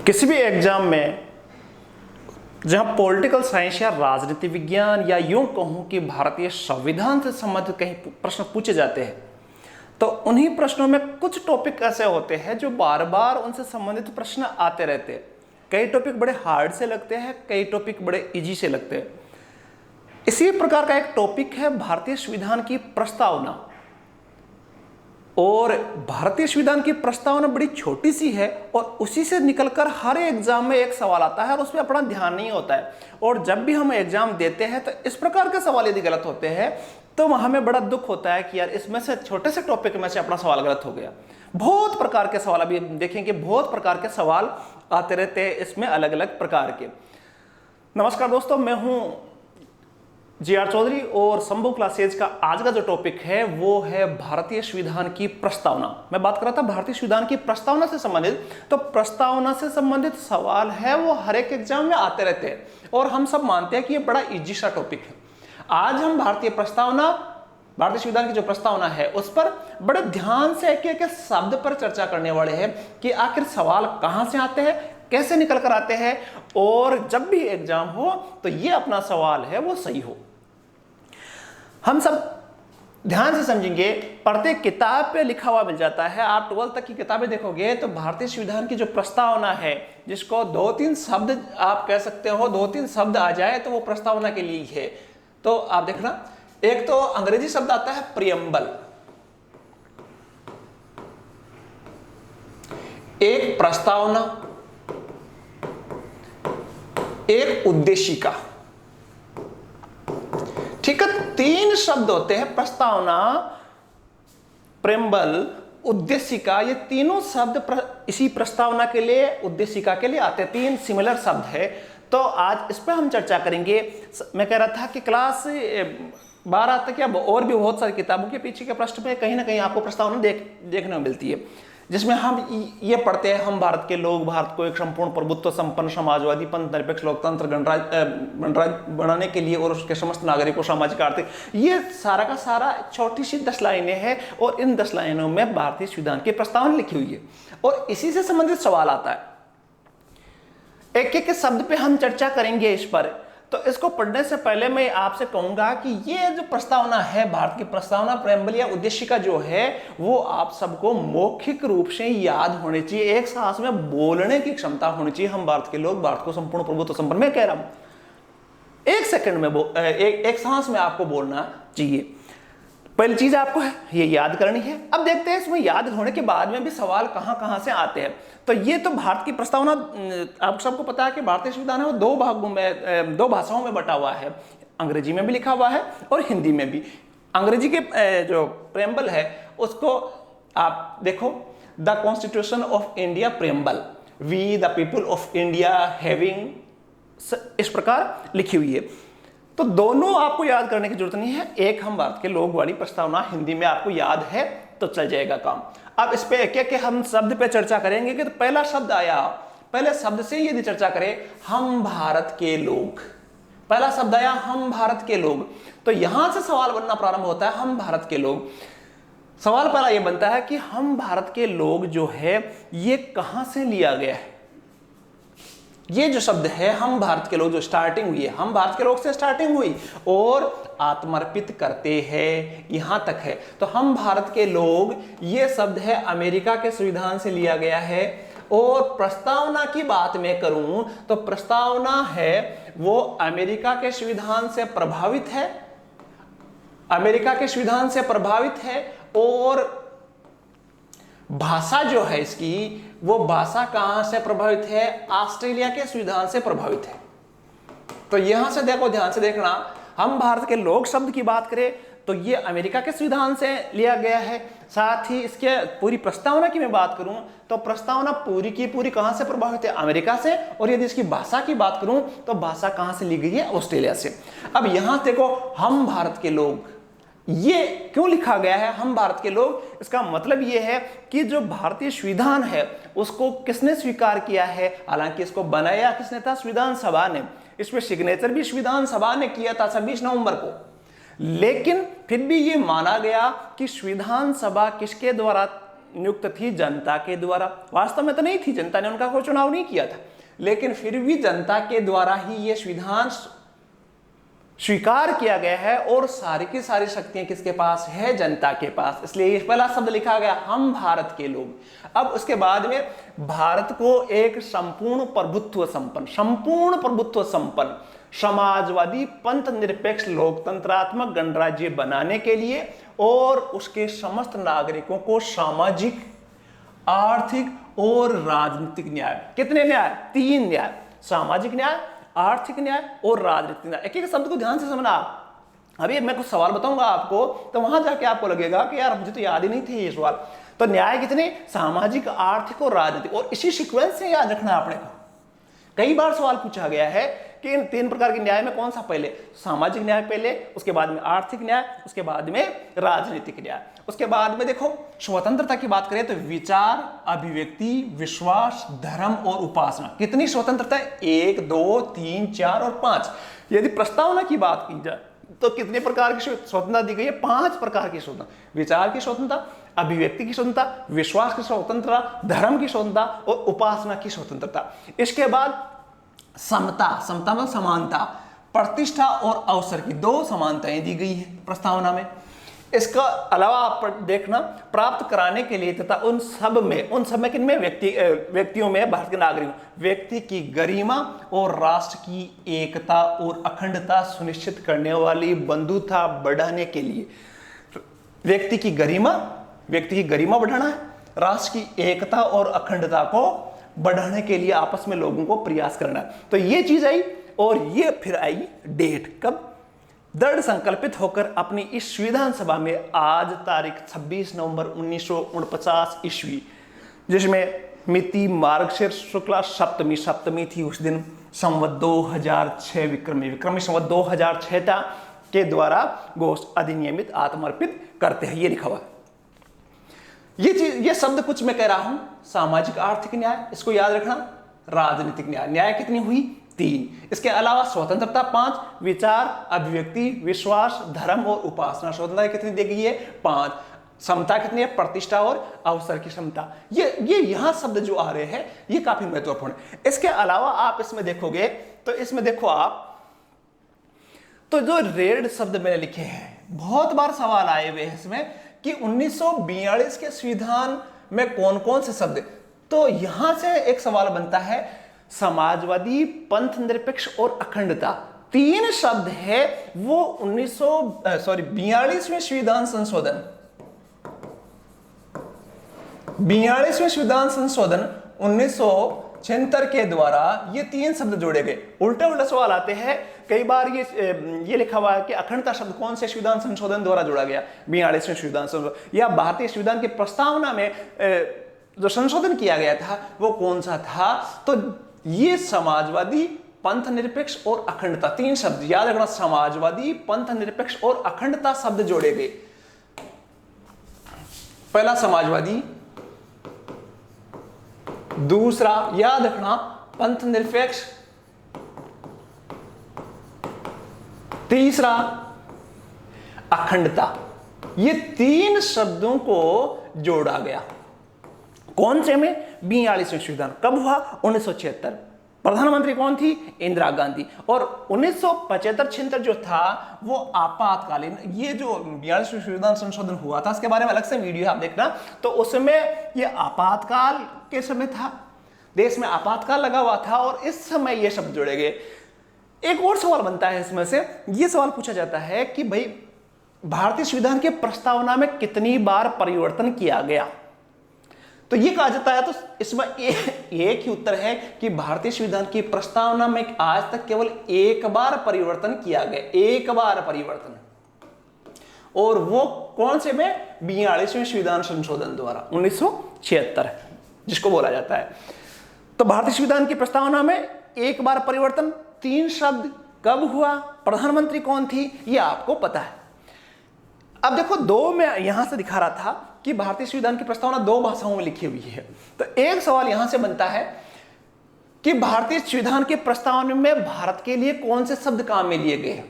किसी भी एग्जाम में जहां पॉलिटिकल साइंस या राजनीति विज्ञान या यूं कहूं कि भारतीय संविधान से संबंधित कहीं प्रश्न पूछे जाते हैं तो उन्हीं प्रश्नों में कुछ टॉपिक ऐसे होते हैं जो बार बार उनसे संबंधित प्रश्न आते रहते हैं। कई टॉपिक बड़े हार्ड से लगते हैं, कई टॉपिक बड़े इजी से लगते हैं। इसी प्रकार का एक टॉपिक है भारतीय संविधान की प्रस्तावना। और भारतीय संविधान की प्रस्तावना बड़ी छोटी सी है और उसी से निकलकर हर एग्जाम में एक सवाल आता है और उसमें अपना ध्यान नहीं होता है। और जब भी हम एग्जाम देते हैं तो इस प्रकार के सवाल यदि गलत होते हैं तो हमें बड़ा दुख होता है कि यार इसमें से छोटे से टॉपिक में से अपना सवाल गलत हो गया। बहुत प्रकार के सवाल अभी देखेंगे, बहुत प्रकार के सवाल आते रहते हैं इसमें अलग अलग प्रकार के। नमस्कार दोस्तों, मैं हूं जी.आर. चौधरी और संभव क्लासेज का आज का जो टॉपिक है वो है भारतीय संविधान की प्रस्तावना। मैं बात कर रहा था भारतीय संविधान की प्रस्तावना से संबंधित। तो प्रस्तावना से संबंधित सवाल है वो हर एक एग्जाम में आते रहते हैं और हम सब मानते हैं कि ये बड़ा इजी सा टॉपिक है। आज हम भारतीय संविधान की जो प्रस्तावना है उस पर बड़े ध्यान से एक एक शब्द पर चर्चा करने वाले हैं कि आखिर सवाल कहां से आते हैं, कैसे निकल कर आते हैं और जब भी एग्जाम हो तो ये अपना सवाल है वो सही हो। हम सब ध्यान से समझेंगे। प्रत्येक किताब पे लिखा हुआ मिल जाता है। आप 12th तक की किताबें देखोगे तो भारतीय संविधान की जो प्रस्तावना है, जिसको 2-3 शब्द आप कह सकते हो, 2-3 शब्द आ जाए तो वो प्रस्तावना के लिए है। तो आप देखना, एक तो अंग्रेजी शब्द आता है प्रियम्बल, एक प्रस्तावना, एक उद्देशिका। ठीक है, 3 शब्द होते हैं, प्रस्तावना, प्रेम्बल, उद्देशिका। ये तीनों शब्द इसी प्रस्तावना के लिए, उद्देशिका के लिए आते हैं। 3 सिमिलर शब्द है। तो आज इस पर हम चर्चा करेंगे। मैं कह रहा था कि क्लास 12 तक या और भी बहुत सारी किताबों के पीछे के पृष्ठ में कहीं ना कहीं आपको प्रस्तावना देखने में मिलती है, जिसमें हम ये पढ़ते हैं, हम भारत के लोग भारत को एक संपूर्ण प्रभुत्व संपन्न समाजवादी पंथ निरपेक्ष लोकतंत्र गणराज्य बनाने के लिए और उसके समस्त नागरिकों सामाजिक आर्थिक, ये सारा का सारा छोटी सी 10 लाइनें हैं और इन 10 लाइनों में भारतीय संविधान की प्रस्तावना लिखी हुई है और इसी से संबंधित सवाल आता है। एक एक शब्द पे हम चर्चा करेंगे इस पर। तो इसको पढ़ने से पहले मैं आपसे कहूंगा कि ये जो प्रस्तावना है, भारत की प्रस्तावना, प्रेम्बल या उद्देशिका जो है वो आप सबको मौखिक रूप से याद होनी चाहिए। एक सांस में बोलने की क्षमता होनी चाहिए। हम भारत के लोग भारत को संपूर्ण प्रभुत्व संपन्न, मैं कह रहा हूं एक सेकंड में एक सांस में आपको बोलना चाहिए। पहली चीज आपको है ये याद करनी है। अब देखते हैं इसमें याद होने के बाद में भी सवाल कहां कहां से आते हैं। तो ये तो भारत की प्रस्तावना, आप सबको पता है कि भारतीय संविधान है वो 2 भागों में, 2 भाषाओं में बटा हुआ है। अंग्रेजी में भी लिखा हुआ है और हिंदी में भी। अंग्रेजी के जो प्रेम्बल है उसको आप देखो, the constitution of India preamble, we the people of India having, इस प्रकार लिखी हुई है। तो दोनों आपको याद करने की जरूरत नहीं है। एक हम भारत के लोग वाली प्रस्तावना हिंदी में आपको याद है तो चल जाएगा काम। अब इस पे एक हम शब्द पे चर्चा करेंगे कि तो पहला शब्द आया, पहले शब्द से यदि चर्चा करें, हम भारत के लोग। पहला शब्द आया हम भारत के लोग, तो यहां से सवाल बनना प्रारंभ होता है। हम भारत के लोग, सवाल पहला यह बनता है कि हम भारत के लोग जो है ये कहां से लिया गया है। ये जो शब्द है हम भारत के लोग, जो स्टार्टिंग हुई है हम भारत के लोग से स्टार्टिंग हुई और आत्मर्पित करते हैं, यहां तक है। तो हम भारत के लोग, ये शब्द है अमेरिका के संविधान से लिया गया है। और प्रस्तावना की बात मैं करूं तो प्रस्तावना है वो अमेरिका के संविधान से प्रभावित है, अमेरिका के संविधान से प्रभावित है। और भाषा जो है इसकी, वो भाषा कहां से प्रभावित है, ऑस्ट्रेलिया के संविधान से प्रभावित है। तो यहां से देखो, ध्यान से देखना, हम भारत के लोग शब्द की बात करें तो ये अमेरिका के संविधान से लिया गया है। साथ ही इसके पूरी प्रस्तावना की मैं बात करूं तो प्रस्तावना पूरी की पूरी कहां से प्रभावित है, अमेरिका से। और यदि इसकी भाषा की बात करूं तो भाषा कहां से ली गई है, ऑस्ट्रेलिया से। अब यहां देखो, हम भारत के लोग, ये क्यों लिखा गया है हम भारत के लोग, इसका मतलब ये है कि जो भारतीय संविधान है उसको किसने स्वीकार किया है। हालांकि इसको बनाया किसने था, संविधान सभा ने। इसमें सिग्नेचर भी संविधान सभा ने किया था 26 नवंबर को। लेकिन फिर भी ये माना गया कि संविधान सभा किसके द्वारा नियुक्त थी जनता के द्वारा। वास्तव में तो नहीं थी, जनता ने उनका कोई चुनाव नहीं किया था, लेकिन फिर भी जनता के द्वारा ही ये संविधान स्वीकार किया गया है और सारी की सारी शक्तियां किसके पास है? जनता के पास। इसलिए ये पहला शब्द लिखा गया, हम भारत के लोग। अब उसके बाद में भारत को एक संपूर्ण प्रभुत्व संपन्न समाजवादी पंथ निरपेक्ष लोकतंत्रात्मक गणराज्य बनाने के लिए और उसके समस्त नागरिकों को सामाजिक, आर्थिक और राजनीतिक न्याय, कितने न्याय? 3 न्याय, सामाजिक न्याय, आर्थिक न्याय और राजनीतिक न्याय। एक एक शब्द को ध्यान से समझना आप। अभी मैं कुछ सवाल बताऊंगा आपको, तो वहां जाके आपको लगेगा कि यार मुझे तो याद ही नहीं थे ये सवाल। तो न्याय कितने? सामाजिक, आर्थिक और राजनीतिक, और इसी सीक्वेंस से याद रखना आपने। कई बार सवाल पूछा गया है कि इन 3 प्रकार के न्याय में कौन सा पहले? सामाजिक न्याय पहले, उसके बाद में आर्थिक न्याय, उसके बाद में राजनीतिक न्याय। उसके बाद में देखो स्वतंत्रता की बात करें तो विचार, अभिव्यक्ति, विश्वास, धर्म और उपासना। कितनी स्वतंत्रता है? 1, 2, 3, 4 और 5। यदि प्रस्तावना की बात की जाए तो कितने प्रकार की स्वतंत्रता दी गई है? 5 प्रकार की स्वतंत्रता। विचार की स्वतंत्रता, अभिव्यक्ति की स्वतंत्रता, विश्वास की स्वतंत्रता, धर्म की स्वतंत्रता और उपासना की स्वतंत्रता। इसके बाद समता, समता मतलब समानता, प्रतिष्ठा और अवसर की 2 समानताएं दी गई है प्रस्तावना में। इसका अलावा आप देखना, प्राप्त कराने के लिए तथा उन सब में किनमें? व्यक्तियों में, भारत के नागरिकों, व्यक्ति की गरिमा और राष्ट्र की एकता और अखंडता सुनिश्चित करने वाली बंधुता बढ़ाने के लिए। व्यक्ति की गरिमा बढ़ाना है, राष्ट्र की एकता और अखंडता को बढ़ाने के लिए आपस में लोगों को प्रयास करना है। तो ये चीज आई, और ये फिर आई डेट कब? दृढ़ संकल्पित होकर अपनी इस संविधान सभा में आज तारीख 26 नवंबर 1949 ईस्वी, जिसमें मिति मार्गशीर्ष शुक्ला सप्तमी थी उस दिन, संवत 2006 विक्रमी संवत 2006 के द्वारा गोष्ठ अधिनियमित आत्मर्पित करते हैं। ये लिखा हुआ है। ये शब्द कुछ मैं कह रहा हूं, सामाजिक आर्थिक न्याय, इसको याद रखना। राजनीतिक न्याय, न्याय कितनी हुई? 3। इसके अलावा स्वतंत्रता 5, विचार, अभिव्यक्ति, विश्वास, धर्म और उपासना। स्वतंत्रता कितनी दी गई है? 5। समता कितनी है? प्रतिष्ठा और अवसर की क्षमता। ये यहां शब्द जो आ रहे हैं ये काफी महत्वपूर्ण है। इसके अलावा आप इसमें देखोगे तो इसमें देखो आप, तो जो रेड शब्द मैंने लिखे हैं, बहुत बार सवाल आए हुए हैं इसमें कि 1942 के संविधान में कौन कौन से शब्द, तो यहां से एक सवाल बनता है, समाजवादी, पंथ निरपेक्ष और अखंडता 3 शब्द है वो 42वें संविधान संशोधन, 42वें संविधान संशोधन 1976 के द्वारा ये 3 शब्द जोड़े गए। उल्टा सवाल आते हैं कई बार, ये लिखा हुआ है कि अखंडता शब्द कौन से संविधान संशोधन द्वारा जोड़ा गया? 42वें संविधान संशोधन, या भारतीय संविधान की प्रस्तावना में जो संशोधन किया गया था वो कौन सा था? तो ये समाजवादी, पंथ निरपेक्ष और अखंडता 3 शब्द याद रखना। समाजवादी, पंथ निरपेक्ष और अखंडता शब्द जोड़े गए। पहला समाजवादी, दूसरा याद रखना पंथ निरपेक्ष, तीसरा अखंडता। ये 3 शब्दों को जोड़ा गया। कौन से में? 42वें संविधान। कब हुआ? 1976। प्रधानमंत्री कौन थी? इंदिरा गांधी। और 1975-76 जो था वो आपातकालीन, ये जो 42वें संविधान संशोधन हुआ था इसके बारे में अलग से वीडियो आप देखना। तो उसमें ये आपातकाल के समय था, देश में आपातकाल लगा हुआ था और इस समय ये शब्द जोड़े गए। एक और सवाल बनता है इसमें से, ये सवाल पूछा जाता है कि भाई भारतीय संविधान के प्रस्तावना में कितनी बार परिवर्तन किया गया? तो ये कहा जाता है, तो इसमें एक ही उत्तर है कि भारतीय संविधान की प्रस्तावना में आज तक केवल 1 बार परिवर्तन किया गया, 1 बार परिवर्तन, और वो कौन से में? 42वें संविधान संशोधन द्वारा 1976 जिसको बोला जाता है। तो भारतीय संविधान की प्रस्तावना में 1 बार परिवर्तन, 3 शब्द, कब हुआ, प्रधानमंत्री कौन थी, ये आपको पता है। अब देखो 2 में यहां से दिखा रहा था कि भारतीय संविधान की प्रस्तावना 2 भाषाओं में लिखी हुई है। तो एक सवाल यहां से बनता है कि भारतीय संविधान के प्रस्तावना में भारत के लिए कौन से शब्द काम में लिए गए?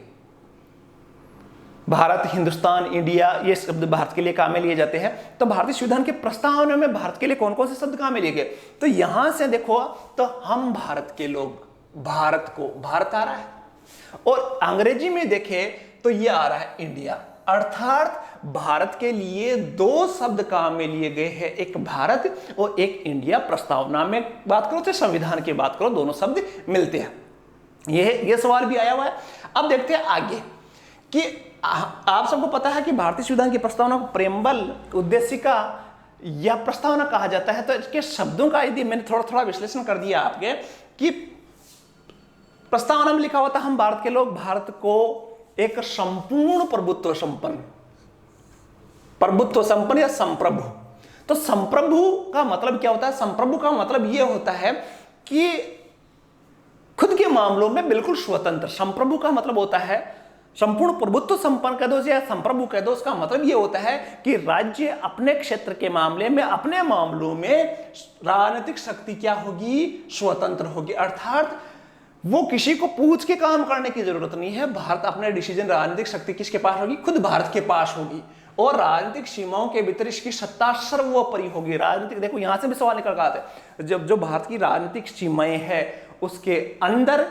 भारत, हिंदुस्तान, इंडिया, ये शब्द भारत के लिए काम में लिए जाते हैं। तो भारतीय संविधान के प्रस्तावना में भारत के लिए कौन कौन से शब्द काम में लिए गए? तो यहां से देखो तो हम भारत के लोग, भारत को, भारत आ रहा है, और अंग्रेजी में देखे तो ये आ रहा है इंडिया। अर्थात भारत के लिए दो शब्द काम में लिए गए हैं, एक भारत और एक इंडिया। प्रस्तावना में बात करो तो संविधान की बात करो, दोनों शब्द मिलते हैं। ये सवाल भी आया हुआ है। अब देखते हैं आगे कि आप सबको पता है कि भारतीय संविधान की प्रस्तावना को प्रेम्बल, उद्देशिका या प्रस्तावना कहा जाता है। तो इसके शब्दों का यदि मैंने थोड़ा थोड़ा विश्लेषण कर दिया आपके कि प्रस्तावना में लिखा होता है हम भारत के लोग भारत को एक संपूर्ण प्रभुत्व संपन्न या संप्रभु। तो संप्रभु का मतलब क्या होता है? संप्रभु का मतलब यह होता है कि खुद के मामलों में बिल्कुल स्वतंत्र। संप्रभु का मतलब होता है संपूर्ण प्रभुत्व संपन्न कह दो या संप्रभु कह दो, उसका मतलब यह होता है कि राज्य अपने क्षेत्र के मामले में, अपने मामलों में राजनीतिक शक्ति क्या होगी? स्वतंत्र होगी। अर्थात वो किसी को पूछ के काम करने की जरूरत नहीं है। भारत अपने डिसीजन, राजनीतिक शक्ति किसके पास होगी? खुद भारत के पास होगी, और राजनीतिक सीमाओं के भीतर इसकी सत्ता सर्वोपरि होगी। राजनीतिक, देखो यहां से भी सवाल निकल कर आते हैं, जब जो भारत की राजनीतिक सीमाएं है उसके अंदर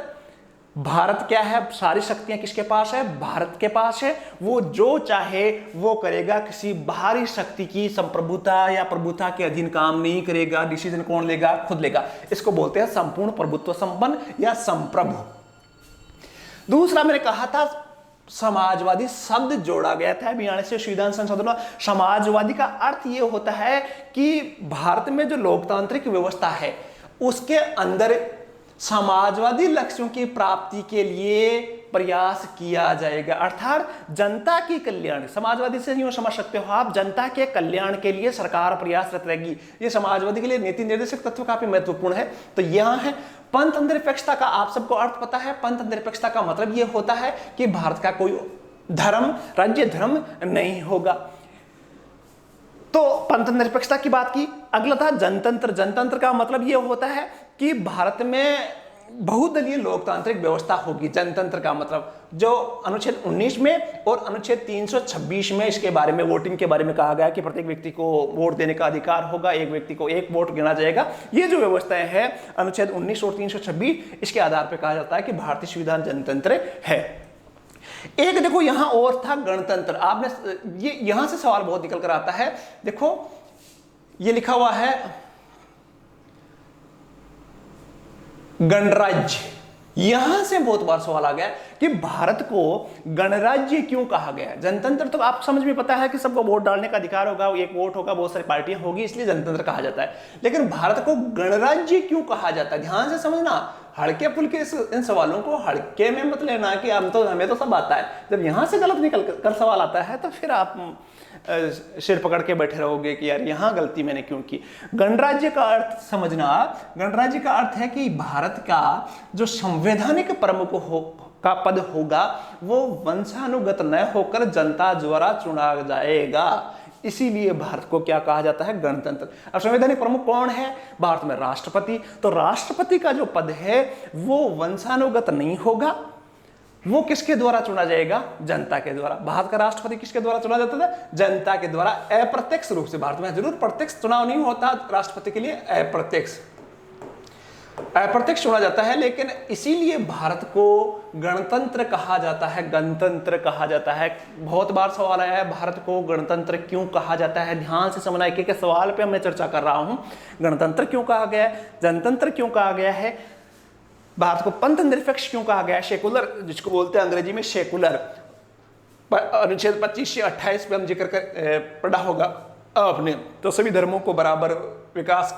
भारत क्या है? सारी शक्तियां किसके पास है? भारत के पास है। वो जो चाहे वो करेगा, किसी बाहरी शक्ति की संप्रभुता या प्रभुता के अधीन काम नहीं करेगा। डिसीजन कौन लेगा? खुद लेगा। इसको बोलते हैं संपूर्ण प्रभुत्व संपन्न या संप्रभु। दूसरा मैंने कहा था समाजवादी शब्द जोड़ा गया था 92 संविधान संशोधन में। समाजवादी का अर्थ यह होता है कि भारत में जो लोकतांत्रिक व्यवस्था है उसके अंदर समाजवादी लक्ष्यों की प्राप्ति के लिए प्रयास किया जाएगा। अर्थात जनता की कल्याण, समाजवादी से यूं समझ सकते हो आप, जनता के कल्याण के लिए सरकार प्रयासरत रहेगी। ये समाजवादी के लिए नीति निर्देशक तत्व काफी महत्वपूर्ण है। तो यहां है पंथ निरपेक्षता का आप सबको अर्थ पता है। पंथ निरपेक्षता का मतलब यह होता है कि भारत का कोई धर्म, राज्य धर्म नहीं होगा। तो पंथ निरपेक्षता की बात की। अगला था जनतंत्र। जनतंत्र का मतलब यह होता है कि भारत में बहुदलीय लोकतांत्रिक व्यवस्था होगी। जनतंत्र का मतलब जो अनुच्छेद 19 में और अनुच्छेद 326 में इसके बारे में, वोटिंग के बारे में कहा गया कि प्रत्येक व्यक्ति को वोट देने का अधिकार होगा, एक व्यक्ति को एक वोट गिना जाएगा। ये जो व्यवस्थाएं हैं अनुच्छेद 19 और 326, इसके आधार पर कहा जाता है कि भारतीय संविधान जनतंत्र है। एक देखो यहां और था गणतंत्र। आपने ये यहां से सवाल बहुत निकल कर आता है। देखो ये लिखा हुआ है गणराज्य। यहां से बहुत बार सवाल आ गया कि भारत को गणराज्य क्यों कहा गया। जनतंत्र तो आप समझ में पता है कि सबको वोट डालने का अधिकार होगा, एक वोट होगा, बहुत सारी पार्टियां होगी, इसलिए जनतंत्र कहा जाता है। लेकिन भारत को गणराज्य क्यों कहा जाता है? ध्यान से समझना, हल्के फुल्के इन सवालों को हल्के में मत लेना कि हमें तो सब आता है। जब यहां से गलत निकल कर सवाल आता है तो फिर आप सिर पकड़ के बैठे रहोगे कि यार यहां गलती मैंने क्यों की। गणराज्य का अर्थ समझना, गणराज्य का अर्थ है कि भारत का जो संवैधानिक प्रमुख का पद होगा वो वंशानुगत न होकर जनता द्वारा चुना जाएगा। इसीलिए भारत को क्या कहा जाता है? गणतंत्र। अब संवैधानिक प्रमुख कौन है भारत में? राष्ट्रपति। तो राष्ट्रपति का जो पद है वो वंशानुगत नहीं होगा, वो किसके द्वारा चुना जाएगा? जनता के द्वारा। भारत का राष्ट्रपति किसके द्वारा चुना जाता था? जनता के द्वारा, अप्रत्यक्ष रूप से। भारत में जरूर प्रत्यक्ष चुनाव नहीं होता राष्ट्रपति के लिए, अप्रत्यक्ष चुना जाता है। लेकिन इसीलिए भारत को गणतंत्र कहा जाता है, गणतंत्र कहा जाता है। बहुत बार सवाल आया है भारत को गणतंत्र क्यों कहा जाता है। ध्यान से समझना, एक सवाल पे मैं चर्चा कर रहा हूं। गणतंत्र क्यों कहा गया है, जनतंत्र क्यों कहा गया है, भारत को पंथ निरपेक्ष क्यों कहा गया है, सेकुलर जिसको बोलते हैं अंग्रेजी में सेकुलर। अनुच्छेद 25 से 28 पे हम जिक्र पढ़ा होगा आपने। तो सभी धर्मों को बराबर विकास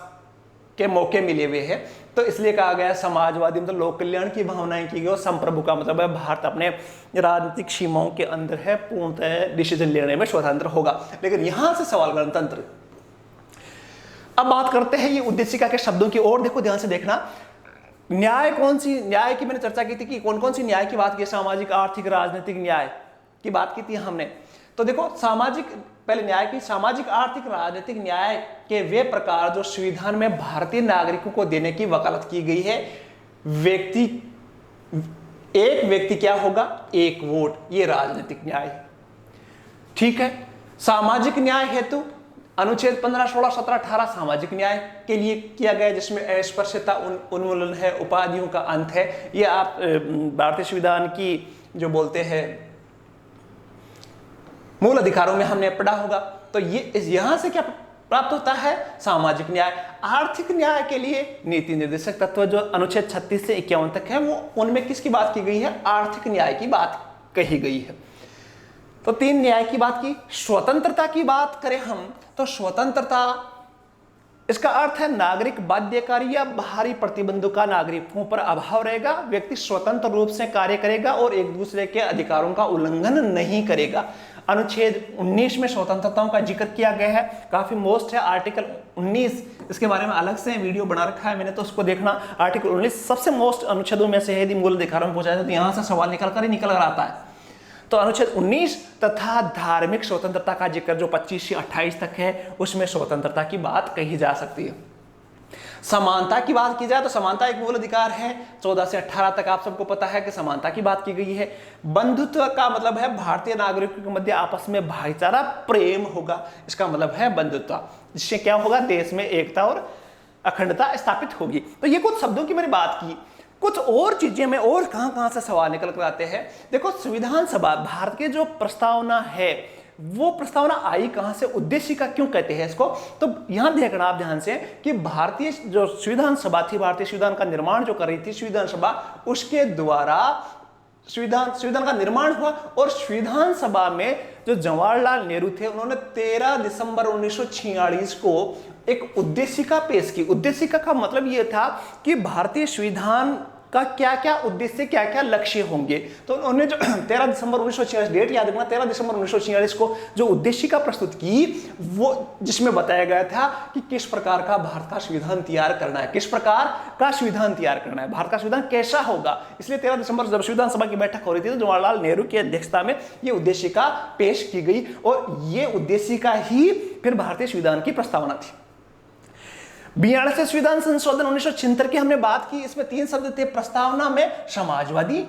के मौके मिले हुए हैं, तो इसलिए कहा गया समाजवादी मतलब लोक कल्याण की भावनाएं की गई। और संप्रभु का मतलब है भारत अपने राजनीतिक सीमाओं के अंदर है, पूर्णतः डिसीजन लेने में स्वतंत्र होगा। लेकिन यहां से सवाल गणतंत्र। अब बात करते हैं ये उद्देशिका के शब्दों की ओर। देखो ध्यान से देखना, न्याय कौन सी, न्याय की मैंने चर्चा की थी कि कौन कौन सी न्याय की बात की, सामाजिक, आर्थिक, राजनीतिक न्याय की बात की थी हमने। तो देखो सामाजिक, पहले न्याय की, सामाजिक, आर्थिक, राजनीतिक न्याय के वे प्रकार जो संविधान में भारतीय नागरिकों को देने की वकालत की गई है। एक व्यक्ति क्या होगा? एक वोट, ये राजनीतिक न्याय। ठीक है। सामाजिक न्याय हेतु अनुच्छेद 15, 16, 17, 18 सामाजिक न्याय के लिए किया गया, जिसमें अस्पृश्यता उन्मूलन है, उपाधियों का अंत है। ये आप भारतीय संविधान की जो बोलते हैं मूल अधिकारों में हमने पढ़ा होगा। तो ये यहां से क्या प्राप्त होता है? सामाजिक न्याय। आर्थिक न्याय के लिए नीति निर्देशक तत्व जो अनुच्छेद 36 से 51 तक है, वो उनमें किसकी बात की गई है? आर्थिक न्याय की बात कही गई है। तो 3 न्याय की बात की। स्वतंत्रता की बात करें हम तो स्वतंत्रता, इसका अर्थ है नागरिक बाध्यकारी या बाहरी प्रतिबंधों का नागरिकों पर अभाव रहेगा, व्यक्ति स्वतंत्र रूप से कार्य करेगा और एक दूसरे के अधिकारों का उल्लंघन नहीं करेगा। अनुच्छेद 19 में स्वतंत्रताओं का जिक्र किया गया है, काफी मोस्ट है आर्टिकल 19, इसके बारे में अलग से वीडियो बना रखा है मैंने, तो उसको देखना। आर्टिकल 19 सबसे मोस्ट अनुच्छेदों में से है, यदि मूल अधिकारों में पहुंचा जाए तो यहां से सवाल निकल कर आता है। तो अनुच्छेद 19 तथा धार्मिक स्वतंत्रता का जिक्र जो 25 से 28 तक है, उसमें स्वतंत्रता की बात कही जा सकती है। समानता की बात की जाए तो समानता एक मूल अधिकार है। 14 से 18 तक आप सबको पता है कि समानता की बात की गई है। बंधुत्व का मतलब है भारतीय नागरिकों के मध्य आपस में भाईचारा प्रेम होगा, इसका मतलब है बंधुत्व, जिससे क्या होगा? देश में एकता और अखंडता स्थापित होगी। तो ये कुछ शब्दों की मैंने बात की। कुछ और चीजें में और कहां से सवाल निकल कर आते हैं। देखो, संविधान सभा भारत के जो प्रस्तावना है, वो प्रस्तावना आई कहां से? उद्देशिका क्यों कहते हैं इसको? तो यहां देखना आप ध्यान से कि भारतीय जो संविधान सभा थी, भारतीय संविधान का निर्माण जो कर रही थी संविधान सभा, उसके द्वारा संविधान का निर्माण हुआ। और संविधान सभा में जो जवाहरलाल नेहरू थे, उन्होंने 13 दिसंबर 1946 को एक उद्देशिका पेश की। उद्देशिका का मतलब यह था कि भारतीय संविधान का क्या क्या उद्देश्य, क्या क्या लक्ष्य होंगे। तो उन्होंने जो 13 दिसंबर 1946 डेट याद रखना, 13 दिसंबर 1946 को जो उद्देशिका प्रस्तुत की, वो जिसमें बताया गया था कि किस प्रकार का भारत का संविधान तैयार करना है, किस प्रकार का संविधान तैयार करना है, भारत का संविधान कैसा होगा। इसलिए 13 दिसंबर जब संविधान सभा की बैठक हो रही थी तो जवाहरलाल नेहरू की अध्यक्षता में ये उद्देशिका पेश की गई, और ये उद्देशिका ही फिर भारतीय संविधान की प्रस्तावना थी। 42 संविधान संशोधन 1976 की हमने बात की। इसमें 3 शब्द थे प्रस्तावना में: समाजवादी,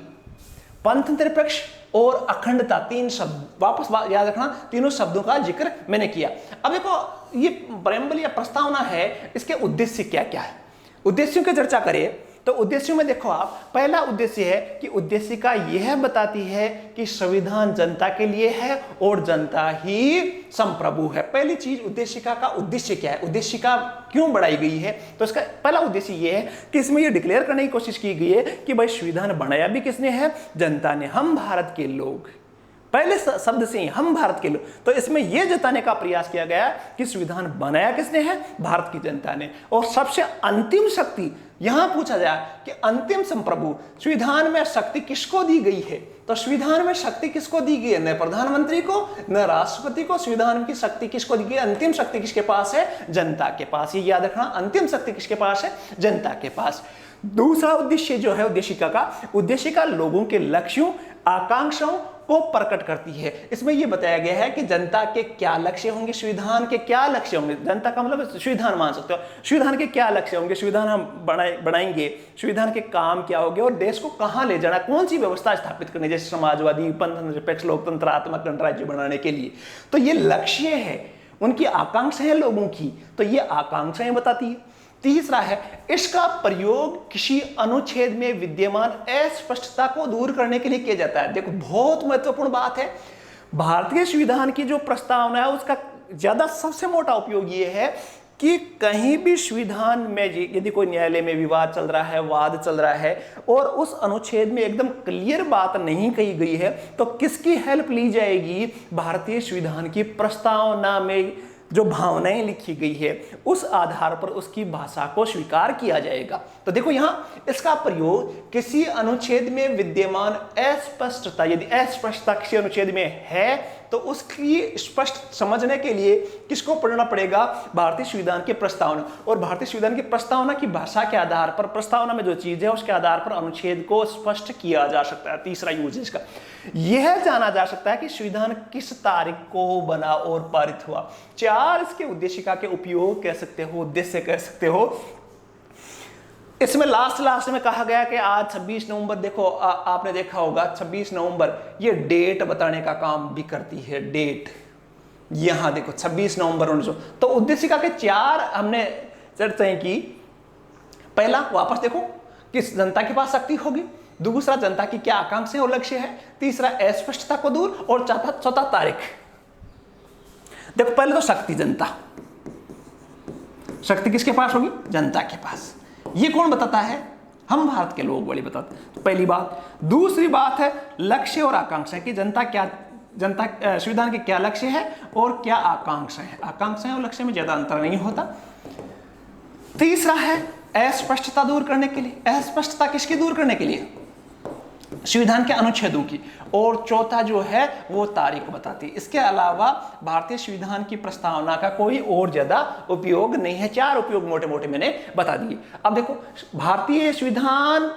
पंथ निरपेक्ष और अखंडता। 3 शब्द वापस याद रखना, तीनों शब्दों का जिक्र मैंने किया। अब देखो, ये प्रेम्बल या प्रस्तावना है, इसके उद्देश्य क्या क्या है? उद्देश्यों की चर्चा करें तो उद्देश्यों में देखो आप, पहला उद्देश्य है कि उद्देशिका यह बताती है कि संविधान जनता के लिए है और जनता ही संप्रभु है। पहली चीज, उद्देशिका का उद्देश्य क्या है, उद्देशिका क्यों बढ़ाई गई है? तो इसका पहला उद्देश्य यह है कि इसमें यह डिक्लेयर करने की कोशिश की गई है कि भाई संविधान बनाया भी किसने है? जनता ने, हम भारत के लोग। पहले शब्द से ही हम भारत के लोग। तो इसमें यह जताने का प्रयास किया गया कि संविधान बनाया किसने है? भारत की जनता ने। और सबसे अंतिम शक्ति, यहां पूछा जाए कि अंतिम संप्रभु, संविधान में शक्ति किसको दी गई है? तो संविधान में शक्ति किसको दी गई है? न प्रधानमंत्री को, न राष्ट्रपति को। संविधान की शक्ति किसको दी गई? अंतिम शक्ति किसके पास है? जनता के पास। ये याद रखना, अंतिम शक्ति किसके पास है? जनता के पास। दूसरा उद्देश्य जो है उद्देशिका लोगों के लक्ष्यों, आकांक्षाओं को प्रकट करती है। इसमें यह बताया गया है कि जनता के क्या लक्ष्य होंगे, संविधान के क्या लक्ष्य होंगे। जनता का मतलब संविधान मान सकते हो। संविधान के क्या लक्ष्य होंगे, संविधान हम बनाएंगे, संविधान के काम क्या होंगे और देश को कहां ले जाना, कौन सी व्यवस्था स्थापित करनी, जैसे समाजवादी, पंथ निरपेक्ष, लोकतंत्रात्मक गणराज्य बनाने के लिए। तो ये लक्ष्य है, उनकी आकांक्षाएं हैं लोगों की, तो ये आकांक्षाएं बताती है। तीसरा है, इसका प्रयोग किसी अनुच्छेद में विद्यमान अस्पष्टता को दूर करने के लिए किया जाता है। देखो, बहुत महत्वपूर्ण बात है। भारतीय संविधान की जो प्रस्तावना है उसका ज्यादा सबसे मोटा उपयोग ये है कि कहीं भी संविधान में यदि कोई न्यायालय में विवाद चल रहा है, वाद चल रहा है और उस अनुच्छेद में एकदम क्लियर बात नहीं कही गई है, तो किसकी हेल्प ली जाएगी? भारतीय संविधान की प्रस्तावना में जो भावनाएं लिखी गई है, उस आधार पर उसकी भाषा को स्वीकार किया जाएगा। तो देखो, यहां इसका प्रयोग किसी अनुच्छेद में विद्यमान अस्पष्टता, यदि अस्पष्टता किसी अनुच्छेद में है तो उसकी स्पष्ट समझने के लिए किसको पढ़ना पड़ेगा? भारतीय संविधान की प्रस्तावना। और भारतीय संविधान की प्रस्तावना की भाषा के आधार पर, प्रस्तावना में जो चीज है उसके आधार पर अनुच्छेद को स्पष्ट किया जा सकता है। तीसरा यूज इसका यह जाना जा सकता है कि संविधान किस तारीख को बना और पारित हुआ। 4 इसके उद्देशिका के उपयोग कह सकते हो, उद्देश्य कह सकते हो। इसमें लास्ट में कहा गया कि आज 26 नवंबर, देखो आपने देखा होगा 26 नवंबर ये डेट बताने का काम भी करती है। डेट यहां देखो 26 नवंबर 1900। तो उद्देशिका के 4 हमने चर्चाएं की। पहला वापस देखो किस जनता के पास शक्ति होगी, दूसरा जनता की क्या आकांक्षाएं और लक्ष्य है, तीसरा अस्पष्टता को दूर, और चौथा तारीख। देखो पहले तो शक्ति, जनता, शक्ति किसके पास होगी, जनता के पास। ये कौन बताता है, हम भारत के लोग बड़ी बताते हैं, तो पहली बात। दूसरी बात है लक्ष्य और आकांक्षा की, जनता संविधान के क्या लक्ष्य है और क्या आकांक्षाएं है। आकांक्षाएं और लक्ष्य में ज्यादा अंतर नहीं होता। तीसरा है अस्पष्टता दूर करने के लिए। अस्पष्टता किसकी दूर करने के लिए, संविधान के अनुच्छेदों की। और चौथा जो है वो तारीख बताती है। इसके अलावा भारतीय संविधान की प्रस्तावना का कोई और ज्यादा उपयोग नहीं है। 4 उपयोग मोटे मोटे मैंने बता दिए। अब देखो भारतीय संविधान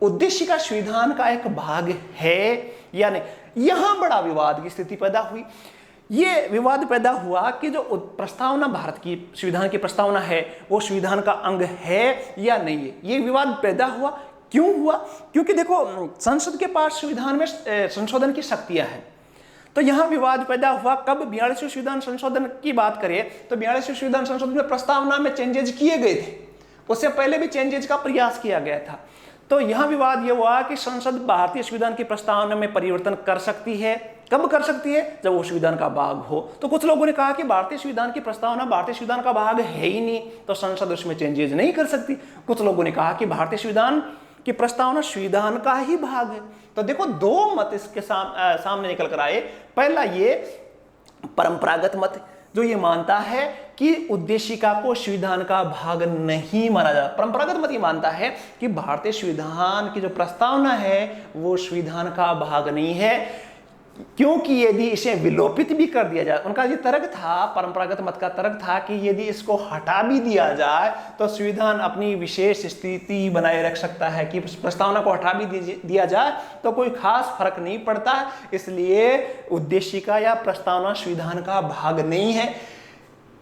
उद्देशिका संविधान का एक भाग है या नहीं, यहां बड़ा विवाद की स्थिति पैदा हुई। ये विवाद पैदा हुआ कि जो प्रस्तावना भारत की संविधान की प्रस्तावना है वो संविधान का अंग है या नहीं है। ये विवाद पैदा हुआ। क्यों हुआ, क्योंकि देखो संसद के पास संविधान में संशोधन की शक्तियां हैं। तो यहां विवाद पैदा हुआ कब, 42वें संविधान संशोधन की बात करें तो 42वें संविधान संशोधन में प्रस्तावना में चेंजेज किए गए थे, उससे पहले भी चेंजेज का प्रयास किया गया था। तो यहां विवाद यह हुआ कि संसद भारतीय संविधान की प्रस्तावना में परिवर्तन कर सकती है। कब कर सकती है, जब वो संविधान का भाग हो। तो कुछ लोगों ने कहा कि भारतीय संविधान की प्रस्तावना भारतीय संविधान का भाग है ही नहीं, तो संसद उसमें चेंजेज नहीं कर सकती। कुछ लोगों ने कहा कि भारतीय संविधान की प्रस्तावना संविधान का ही भाग है। तो देखो 2 मत इसके सामने निकल कर आए। पहला ये परंपरागत मत जो ये मानता है कि उद्देशिका को संविधान का भाग नहीं माना जाता। परंपरागत मत ये मानता है कि भारतीय संविधान की जो प्रस्तावना है वो संविधान का भाग नहीं है, क्योंकि यदि इसे विलोपित भी कर दिया जाए, उनका ये तर्क था, परंपरागत मत का तर्क था कि यदि इसको हटा भी दिया जाए तो संविधान अपनी विशेष स्थिति बनाए रख सकता है, कि प्रस्तावना को हटा भी दिया जाए तो कोई खास फर्क नहीं पड़ता। इसलिए उद्देशिका या प्रस्तावना संविधान का भाग नहीं है।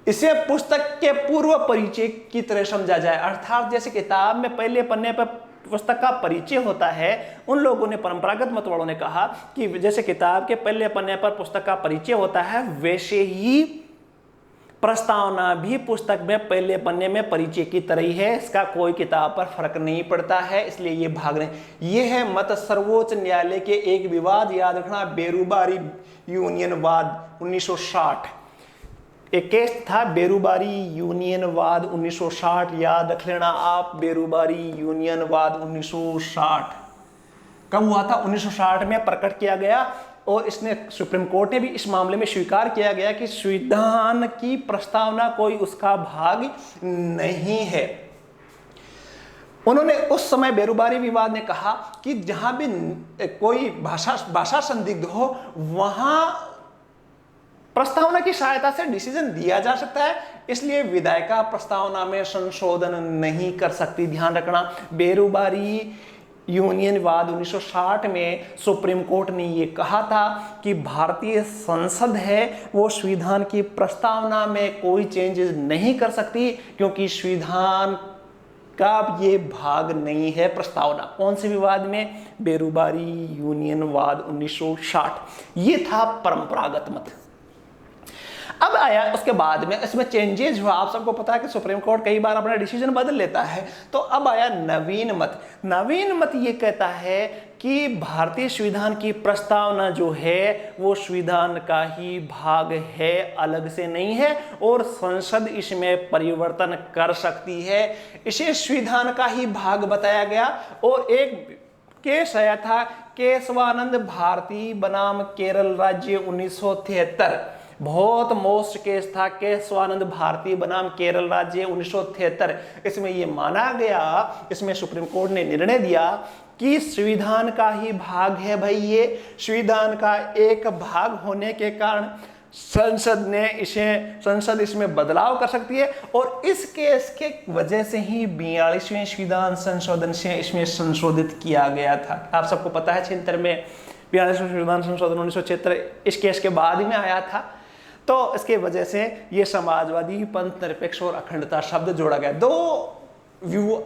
इसे पुस्तक के पूर्व परिचय की तरह समझा जाए, अर्थात जैसे किताब में पहले पन्ने पर पुस्तक का परिचय होता है। उन लोगों ने, परंपरागत मत वालों ने कहा कि जैसे किताब के पहले पन्ने पर पुस्तक का परिचय होता है, वैसे ही प्रस्तावना भी पुस्तक में पहले पन्ने में परिचय की तरह ही है। इसका कोई किताब पर फर्क नहीं पड़ता है, इसलिए ये भाग नहीं। ये है मत सर्वोच्च न्यायालय के एक विवाद, याद रखना, बेरुबारी यूनियनवाद 1960। एक केस था बेरुबारी यूनियनवाद 1960, याद रख लेना आप, बेरुबारी यूनियनवाद 1960 कब हुआ था, 1960 में प्रकट किया गया। और इसने सुप्रीम कोर्ट ने भी इस मामले में स्वीकार किया गया कि संविधान की प्रस्तावना कोई उसका भाग नहीं है। उन्होंने उस समय बेरुबारी विवाद ने कहा कि जहां भी कोई भाषा संदिग्ध हो वहां प्रस्तावना की सहायता से डिसीजन दिया जा सकता है, इसलिए विधायिका प्रस्तावना में संशोधन नहीं कर सकती। ध्यान रखना, बेरुबारी यूनियनवाद 1960 में सुप्रीम कोर्ट ने यह कहा था कि भारतीय संसद है वो संविधान की प्रस्तावना में कोई चेंजेस नहीं कर सकती, क्योंकि संविधान का ये भाग नहीं है प्रस्तावना। कौन से विवाद में, बेरुबारी यूनियनवाद 1960। ये था परंपरागत मत। अब आया उसके बाद में इसमें चेंजेस हुआ। आप सबको पता है कि सुप्रीम कोर्ट कई बार अपना डिसीजन बदल लेता है। तो अब आया नवीन मत। नवीन मत ये कहता है कि भारतीय संविधान की प्रस्तावना जो है वो संविधान का ही भाग है, अलग से नहीं है, और संसद इसमें परिवर्तन कर सकती है। इसे संविधान का ही भाग बताया गया। और एक केस आया था केशवानंद भारती बनाम केरल राज्य 1973, बहुत मोस्ट केस था, केशवानंद भारती बनाम केरल राज्य 1973। इसमें यह माना गया, इसमें सुप्रीम कोर्ट ने निर्णय दिया कि संविधान का ही भाग है भाई, ये संविधान का एक भाग होने के कारण संसद इसमें बदलाव कर सकती है। और इस केस के वजह से ही 42वें संविधान संशोधन से इसमें संशोधित किया गया था। आप सबको पता है 76 में 42वें संविधान संशोधन 1976 इस केस के बाद में आया था। तो इसके वजह से ये समाजवादी, पंथ निरपेक्ष और अखंडता शब्द जोड़ा गया। 2 व्यू,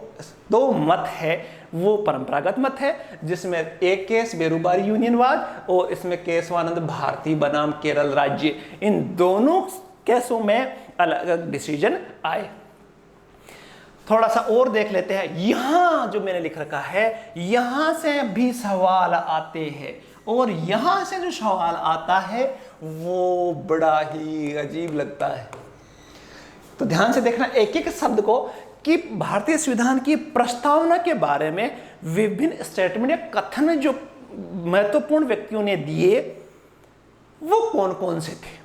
दो मत है वो परंपरागत मत है, जिसमें एक केस बेरुबारी यूनियनवाद और इसमें केशवानंद भारती बनाम केरल राज्य, इन दोनों केसों में अलग अलग डिसीजन आए। थोड़ा सा और देख लेते हैं, यहां जो मैंने लिख रखा है यहां से भी सवाल आते हैं, और यहां से जो सवाल आता है वो बड़ा ही अजीब लगता है। तो ध्यान से देखना एक एक शब्द को, कि भारतीय संविधान की प्रस्तावना के बारे में विभिन्न स्टेटमेंट या कथन जो महत्वपूर्ण व्यक्तियों ने दिए वो कौन कौन से थे।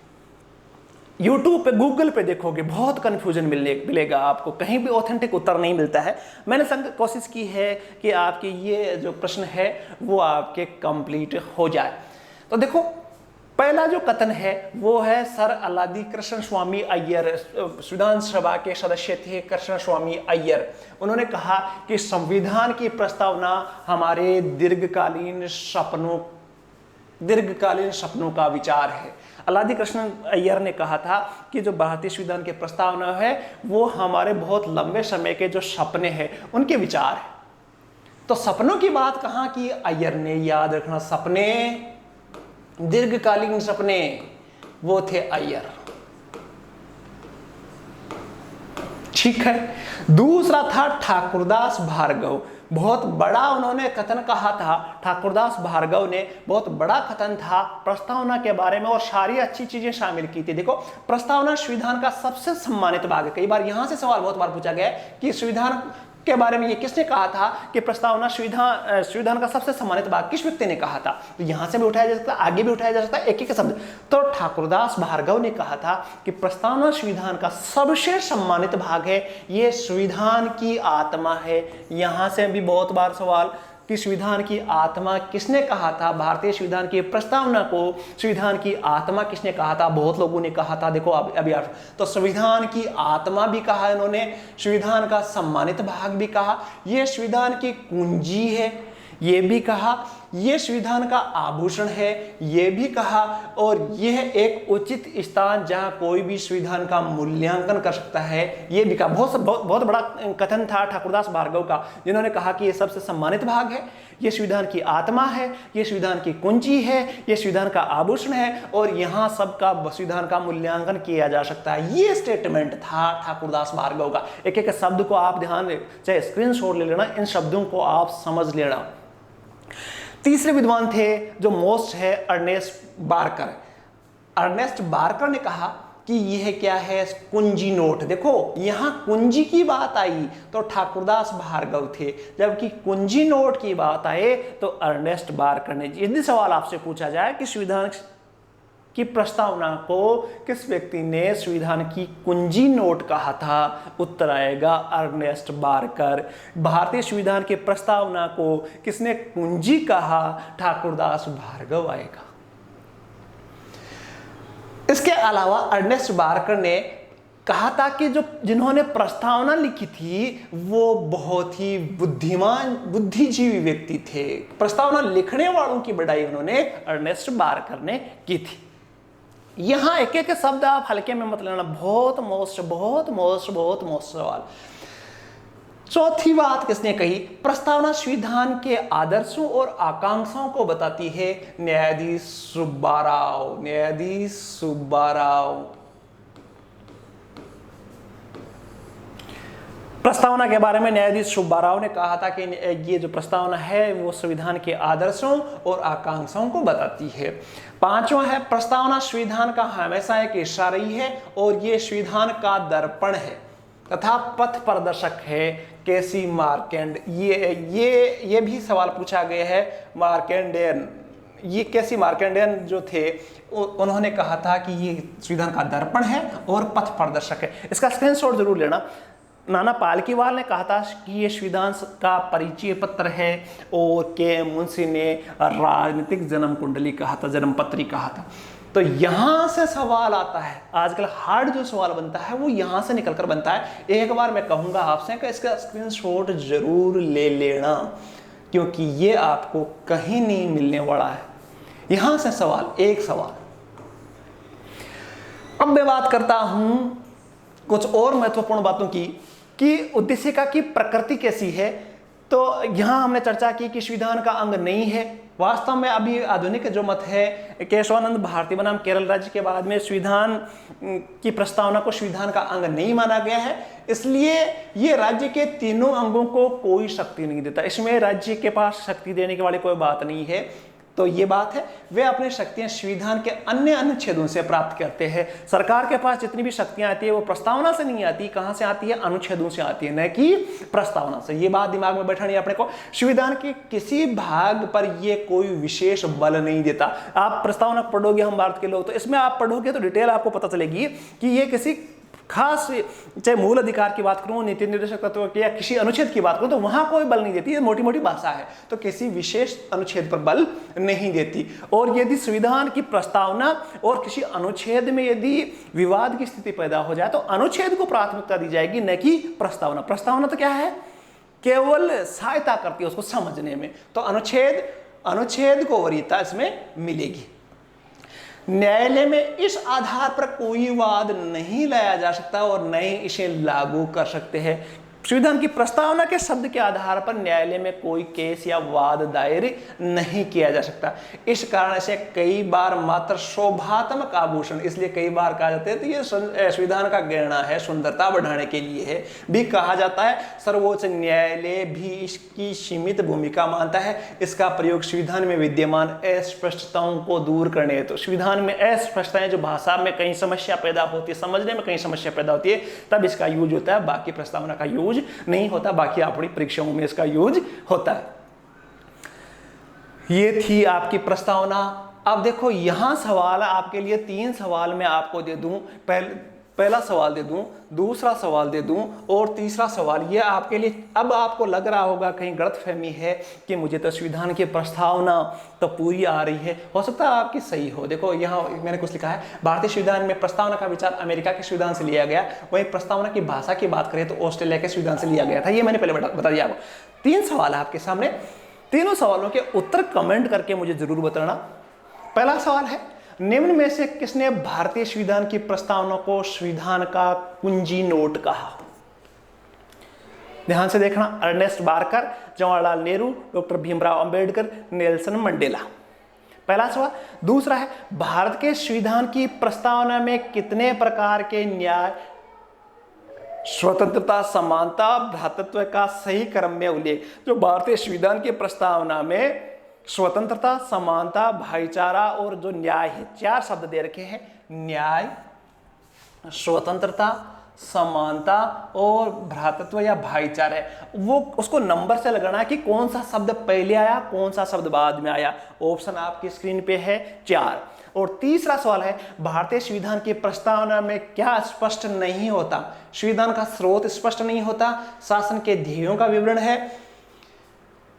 यूट्यूब पे, गूगल पे देखोगे बहुत कंफ्यूजन मिलेगा आपको, कहीं भी ऑथेंटिक उत्तर नहीं मिलता है। मैंने कोशिश की है कि आपके ये जो प्रश्न है वो आपके कंप्लीट हो जाए। तो देखो पहला जो कथन है वो है सर अलादी कृष्ण स्वामी अय्यर, संविधान सभा के सदस्य थे कृष्ण स्वामी अय्यर। उन्होंने कहा कि संविधान की प्रस्तावना हमारे दीर्घकालीन सपनों का विचार है। अलादी कृष्ण अय्यर ने कहा था कि जो भारतीय संविधान की प्रस्तावना है वो हमारे बहुत लंबे समय के जो सपने हैं उनके विचार है। तो सपनों की बात कहाँ की अय्यर ने, याद रखना सपने, दीर्घकालीन सपने, वो थे अय्यर। ठीक है। दूसरा था ठाकुरदास भार्गव, बहुत बड़ा उन्होंने कथन कहा था। ठाकुरदास भार्गव ने बहुत बड़ा कथन था प्रस्तावना के बारे में और सारी अच्छी चीजें शामिल की थी। देखो प्रस्तावना संविधान का सबसे सम्मानित भाग है। कई बार यहां से सवाल बहुत बार पूछा गया है कि संविधान के बारे में ये किसने कहा था कि प्रस्तावना संविधान का सबसे सम्मानित भाग किस व्यक्ति ने कहा था। तो यहां से भी उठाया जा सकता है, आगे भी उठाया जा सकता है, एक एक शब्द। तो ठाकुरदास भार्गव ने कहा था कि प्रस्तावना संविधान का सबसे सम्मानित भाग है, ये संविधान की आत्मा है। यहां से भी बहुत बार सवाल कि संविधान की आत्मा किसने कहा था, भारतीय संविधान की प्रस्तावना को संविधान की आत्मा किसने कहा था। बहुत लोगों ने कहा था, देखो अभी तो संविधान की आत्मा भी कहा इन्होंने, संविधान का सम्मानित भाग भी कहा, यह संविधान की कुंजी है ये भी कहा, यह संविधान का आभूषण है ये भी कहा, और यह एक उचित स्थान जहां कोई भी संविधान का मूल्यांकन कर सकता है ये भी कहा। बहुत बड़ा कथन था ठाकुरदास भार्गव का, जिन्होंने कहा कि यह सबसे सम्मानित भाग है, यह संविधान की आत्मा है, यह संविधान की कुंजी है, यह संविधान का आभूषण है, और यहां सबका संविधान का मूल्यांकन किया जा सकता है। यह स्टेटमेंट था ठाकुरदास भार्गव का। एक एक शब्द को आप ध्यान, चाहे स्क्रीनशॉट ले लेना, इन शब्दों को आप समझ लेना। तीसरे विद्वान थे जो मोस्ट है अर्नेस्ट बारकर। अर्नेस्ट बारकर ने कहा कि यह क्या है, कुंजी नोट। देखो यहां कुंजी की बात आई तो ठाकुरदास भार्गव थे, जबकि कुंजी नोट की बात आए तो अर्नेस्ट बारकर ने। यदि सवाल आपसे पूछा जाए कि संविधान की प्रस्तावना को किस व्यक्ति ने संविधान की कुंजी नोट कहा था, उत्तर आएगा अर्नेस्ट बारकर। भारतीय संविधान की प्रस्तावना को किसने कुंजी कहा, ठाकुरदास भार्गव आएगा। इसके अलावा अर्नेस्ट बारकर ने कहा था कि जिन्होंने प्रस्तावना लिखी थी वो बहुत ही बुद्धिमान, बुद्धिजीवी व्यक्ति थे। प्रस्तावना लिखने वालों की बड़ाई उन्होंने अर्नेस्ट बारकर ने की थी। यहां एक एक शब्द आप हल्के में मत लेना, बहुत मोस्ट सवाल। चौथी बात किसने कही, प्रस्तावना संविधान के आदर्शों और आकांक्षाओं को बताती है, न्यायाधीश सुब्बाराव। प्रस्तावना के बारे में न्यायाधीश सुब्बाराव ने कहा था कि ये जो प्रस्तावना है वो संविधान के आदर्शों और आकांक्षाओं को बताती है। पांचवा है, प्रस्तावना संविधान का हमेशा एक हिस्सा रही है और ये संविधान का दर्पण है तथा पथ प्रदर्शक है। केसी मार्केंड, ये भी सवाल पूछा गया है। मार्केंडियन, ये केसी मार्केंडियन जो थे उन्होंने कहा था कि ये संविधान का दर्पण है और पथ प्रदर्शक है। इसका स्क्रीनशॉट जरूर लेना। नाना पालकीवाल ने कहा था कि ये संविधान का परिचय पत्र है, और के मुंशी ने राजनीतिक जन्म कुंडली कहा था, जन्म पत्री कहा था। तो यहां से सवाल आता है, आजकल हार्ड जो सवाल बनता है वो यहां से निकलकर बनता है। एक बार मैं कहूंगा आपसे कि इसका स्क्रीनशॉट जरूर ले लेना, क्योंकि ये आपको कहीं नहीं मिलने वाला है। यहां से सवाल, एक सवाल। अब मैं बात करता हूं कुछ और महत्वपूर्ण बातों की। कि उद्देशिका की प्रकृति कैसी है, तो यहाँ हमने चर्चा की कि संविधान का अंग नहीं है। वास्तव में अभी आधुनिक जो मत है, केशवानंद भारती बनाम केरल राज्य के बाद में संविधान की प्रस्तावना को संविधान का अंग नहीं माना गया है, इसलिए ये राज्य के तीनों अंगों को कोई शक्ति नहीं देता। इसमें राज्य के पास शक्ति देने के वाली कोई बात नहीं है। तो ये बात है, वे अपनी शक्तियां संविधान के अन्य अनुच्छेदों से प्राप्त करते हैं। सरकार के पास जितनी भी शक्तियां आती है वो प्रस्तावना से नहीं आती, कहां से आती है? अनुच्छेदों से आती है, न कि प्रस्तावना से। ये बात दिमाग में बैठानी है अपने को। संविधान के किसी भाग पर ये कोई विशेष बल नहीं देता। आप प्रस्तावना पढ़ोगे, हम भारत के लोग, तो इसमें आप पढ़ोगे तो डिटेल आपको पता चलेगी कि ये किसी खास, चाहे मूल अधिकार की बात करूं, नीति निर्देशक तत्व की, या किसी अनुच्छेद की बात करूं, तो वहां कोई बल नहीं देती। ये मोटी मोटी भाषा है, तो किसी विशेष अनुच्छेद पर बल नहीं देती। और यदि संविधान की प्रस्तावना और किसी अनुच्छेद में यदि विवाद की स्थिति पैदा हो जाए तो अनुच्छेद को प्राथमिकता दी जाएगी, न कि प्रस्तावना। प्रस्तावना तो क्या है? केवल सहायता करती है उसको समझने में। तो अनुच्छेद को वरीयता इसमें मिलेगी। न्यायालय में इस आधार पर कोई वाद नहीं लाया जा सकता और न ही इसे लागू कर सकते हैं। संविधान की प्रस्तावना के शब्द के आधार पर न्यायालय में कोई केस या वाद दायर नहीं किया जा सकता। इस कारण से कई बार मात्र शोभात्मक आभूषण, इसलिए कई बार कहा जाता है तो ये संविधान का गहना है, सुंदरता बढ़ाने के लिए है भी कहा जाता है। सर्वोच्च न्यायालय भी इसकी सीमित भूमिका मानता है। इसका प्रयोग संविधान में विद्यमान अस्पष्टताओं को दूर करने हेतु, संविधान में अस्पष्टताएं जो भाषा में कहीं समस्या पैदा होती है, समझने में कहीं समस्या पैदा होती है, तब इसका यूज होता है। बाकी प्रस्तावना का यूज नहीं होता, बाकी अपनी परीक्षाओं में इसका यूज होता है। ये थी आपकी प्रस्तावना। अब देखो यहां सवाल आपके लिए 3 सवाल मैं आपको दे दूं। पहला सवाल दे दूं, दूसरा सवाल दे दूं और तीसरा सवाल। ये आपके लिए, अब आपको लग रहा होगा कहीं गलतफहमी है कि मुझे तो संविधान की प्रस्तावना तो पूरी आ रही है, हो सकता है आपकी सही हो। देखो यहाँ मैंने कुछ लिखा है, भारतीय संविधान में प्रस्तावना का विचार अमेरिका के संविधान से लिया गया। वहीं प्रस्तावना की भाषा की बात करें तो ऑस्ट्रेलिया के संविधान से लिया गया था। ये मैंने पहले बता दिया आपको। 3 सवाल है आपके सामने, तीनों सवालों के उत्तर कमेंट करके मुझे जरूर बताना। पहला सवाल है, निम्न में से किसने भारतीय संविधान की प्रस्तावना को संविधान का कुंजी नोट कहा? ध्यान से देखना, Ernest Barker, Jawaharlal Nehru, doctor Bhimrao Ambedkar, Nelson Mandela. पहला सवाल। दूसरा है, भारत के संविधान की प्रस्तावना में कितने प्रकार के न्याय, स्वतंत्रता, समानता, भ्रातृत्व का सही क्रम में उल्लेख? जो भारतीय संविधान की प्रस्तावना में स्वतंत्रता, समानता, भाईचारा और जो न्याय है, 4 शब्द दे रखे हैं। न्याय, स्वतंत्रता, समानता और भ्रातृत्व या भाईचारा, वो उसको नंबर से लगाना है कि कौन सा शब्द पहले आया, कौन सा शब्द बाद में आया। ऑप्शन आपकी स्क्रीन पे है 4। और तीसरा सवाल है, भारतीय संविधान की प्रस्तावना में क्या स्पष्ट नहीं होता? संविधान का स्रोत स्पष्ट नहीं होता, शासन के ध्येयों का विवरण है,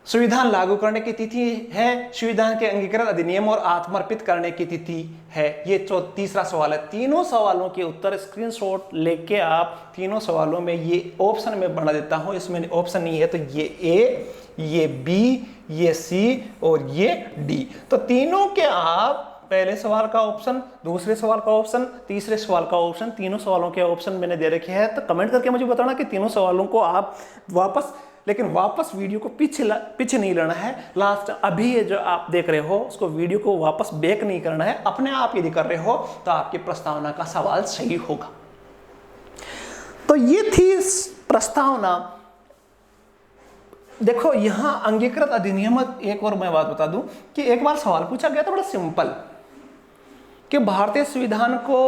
संविधान लागू करने की तिथि है, संविधान के अंगीकृत अधिनियम और आत्मर्पित करने की तिथि है। ये तीसरा सवाल है। तीनों सवालों के उत्तर स्क्रीनशॉट लेके आप तीनों सवालों में ये ऑप्शन में बना देता हूं। इसमें ऑप्शन नहीं है तो ये ए, ये बी, ये सी और ये डी। तो तीनों के आप पहले सवाल का ऑप्शन, दूसरे सवाल का ऑप्शन, तीसरे सवाल का ऑप्शन, तीनों सवालों के ऑप्शन मैंने दे रखे हैं। तो कमेंट करके मुझे बताना कि तीनों सवालों को आप वापस वीडियो को पीछे नहीं लेना है। लास्ट अभी ये जो आप देख रहे हो उसको वीडियो को वापस बैक नहीं करना है। अपने आप यदि कर रहे हो तो आपकी प्रस्तावना का सवाल सही होगा। तो ये थी प्रस्तावना। देखो यहां अंगीकृत अधिनियम, एक और मैं बात बता दूं कि एक बार सवाल पूछा गया था बड़ा सिंपल कि भारतीय संविधान को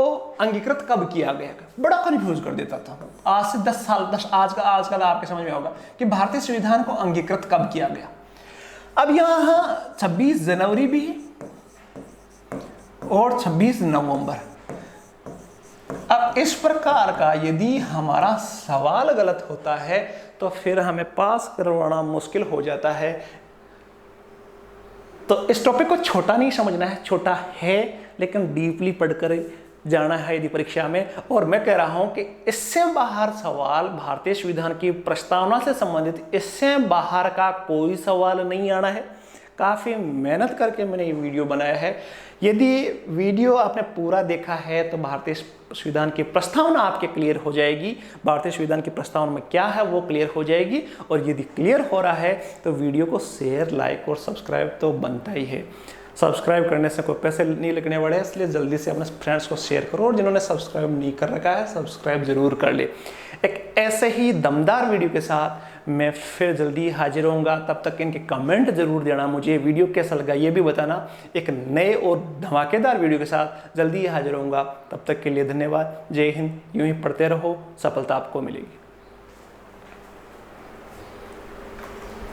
अंगीकृत कब किया गया, बड़ा कंफ्यूज कर देता था। आज से 10 साल आजकल आपके समझ में होगा कि भारतीय संविधान को अंगीकृत कब किया गया। अब यहाँ 26 जनवरी भी और 26 नवंबर। अब इस प्रकार का यदि हमारा सवाल गलत होता है तो फिर हमें पास करवाना मुश्किल हो जाता है। तो इस टॉपिक को छोटा नहीं समझना है, छोटा है लेकिन डीपली पढ़कर जाना है यदि परीक्षा में। और मैं कह रहा हूं कि इससे बाहर सवाल, भारतीय संविधान की प्रस्तावना से संबंधित इससे बाहर का कोई सवाल नहीं आना है। काफ़ी मेहनत करके मैंने ये वीडियो बनाया है। यदि वीडियो आपने पूरा देखा है तो भारतीय संविधान की प्रस्तावना आपके क्लियर हो जाएगी, भारतीय संविधान की प्रस्तावना में क्या है वो क्लियर हो जाएगी। और यदि क्लियर हो रहा है तो वीडियो को शेयर, लाइक और सब्सक्राइब तो बनता ही है। सब्सक्राइब करने से कोई पैसे नहीं लगने वाले, इसलिए जल्दी से अपने फ्रेंड्स को शेयर करो, और जिन्होंने सब्सक्राइब नहीं कर रखा है सब्सक्राइब जरूर कर ले। एक ऐसे ही दमदार वीडियो के साथ मैं फिर जल्दी हाजिर होऊंगा। तब तक इनके कमेंट जरूर देना, मुझे वीडियो कैसा लगा ये भी बताना। एक नए और धमाकेदार वीडियो के साथ जल्दी हाजिर होऊंगा। तब तक के लिए धन्यवाद। जय हिंद। यूं ही पढ़ते रहो, सफलता आपको मिलेगी।